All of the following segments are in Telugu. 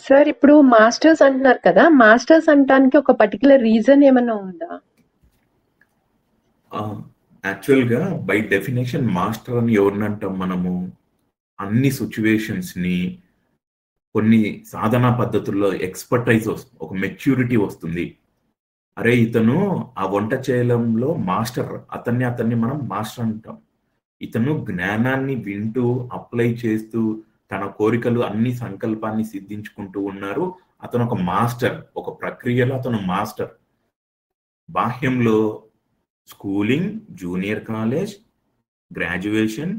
సార్ ఇప్పుడు మాస్టర్స్ అంటున్నారు కదా! మాస్టర్స్ అనటానికి ఒక పర్టిక్యులర్ రీజన్ ఏమన్నా ఉందా? యాక్చువల్‌గా బై డెఫినిషన్ మాస్టర్ అని ఎవరినంటాం మనము? అన్ని సిట్యుయేషన్స్‌ని కొన్ని సాధనా పద్ధతుల్లో ఎక్స్‌పర్టైజ్ ఒక మెచ్యూరిటీ వస్తుంది. అరే! ఇతను ఆ వంట చేయడంలో మాస్టర్. అతన్ని మనం మాస్టర్ అంటాం. ఇతను జ్ఞానాన్ని వింటూ, అప్లై చేస్తూ, తన కోరికలు అన్ని సంకల్పాన్ని సిద్ధించుకుంటూ ఉన్నారు. అతను ఒక మాస్టర్. ఒక ప్రక్రియలో అతను మాస్టర్. బాహ్యంలో schooling, junior college, graduation,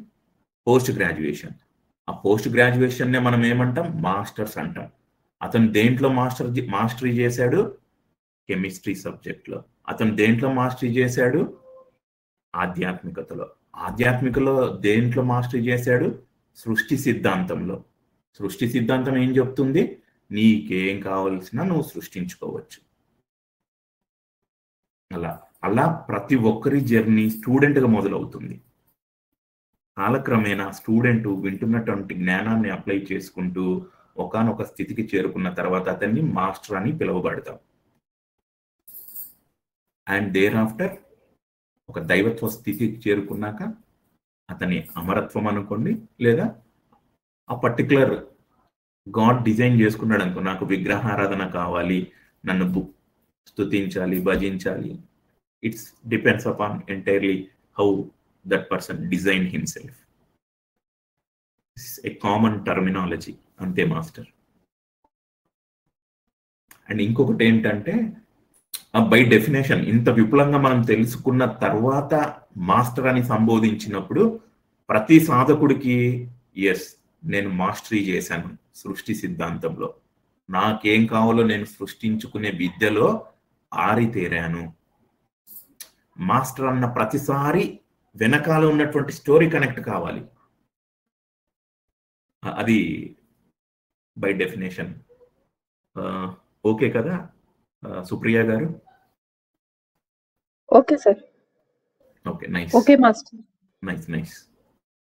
post graduation. ఆ పోస్ట్ గ్రాడ్యుయేషన్‌నే మనం ఏమంటాం? మాస్టర్స్ అంటాం. అతను దేంట్లో మాస్టరీ చేశాడు? కెమిస్ట్రీ సబ్జెక్ట్‌లో. అతను దేంట్లో మాస్టరీ చేశాడు? ఆధ్యాత్మికతలో. ఆధ్యాత్మికలో దేంట్లో మాస్టరీ చేశాడు? సృష్టి సిద్ధాంతంలో. సృష్టి సిద్ధాంతం ఏం చెప్తుంది? నీకేం కావలసినా నువ్వు సృష్టించుకోవచ్చు. అలా ప్రతి ఒక్కరి జర్నీ స్టూడెంట్‌గా మొదలవుతుంది. కాలక్రమేణా స్టూడెంట్ వింటున్నటువంటి జ్ఞానాన్ని అప్లై చేసుకుంటూ ఒకానొక స్థితికి చేరుకున్న తర్వాత అతన్ని మాస్టర్ అని పిలువబడతాం. అండ్ దేర్ ఆఫ్టర్ ఒక దైవత్వ స్థితికి చేరుకున్నాక అతని అమరత్వం అనుకోండి, లేదా ఆ పర్టికులర్ గాడ్ డిజైన్ చేసుకున్నాడు అనుకో, నాకు విగ్రహారాధన కావాలి, నన్ను స్తుతించాలి, భజించాలి. It's depends upon entirely how that person design himself. A common terminology అంతే మాస్టర్. అండ్ ఇంకొకటి ఏంటంటే బై డెఫినేషన్ ఇంత విపులంగా మనం తెలుసుకున్న తర్వాత మాస్టర్ అని సంబోధించినప్పుడు ప్రతి సాధకుడికి ఎస్ నేను మాస్టరీ చేశాను సృష్టి సిద్ధాంతంలో, నాకేం కావాలో నేను సృష్టించుకునే విద్యలో ఆరితేరాను. మాస్టర్ అన్న ప్రతిసారి వెనకాల ఉన్నటువంటి స్టోరీ కనెక్ట్ కావాలి. అది బై డెఫినేషన్. ఓకే కదా సుప్రియ గారు? Okay sir. Okay, nice. Okay master. Nice.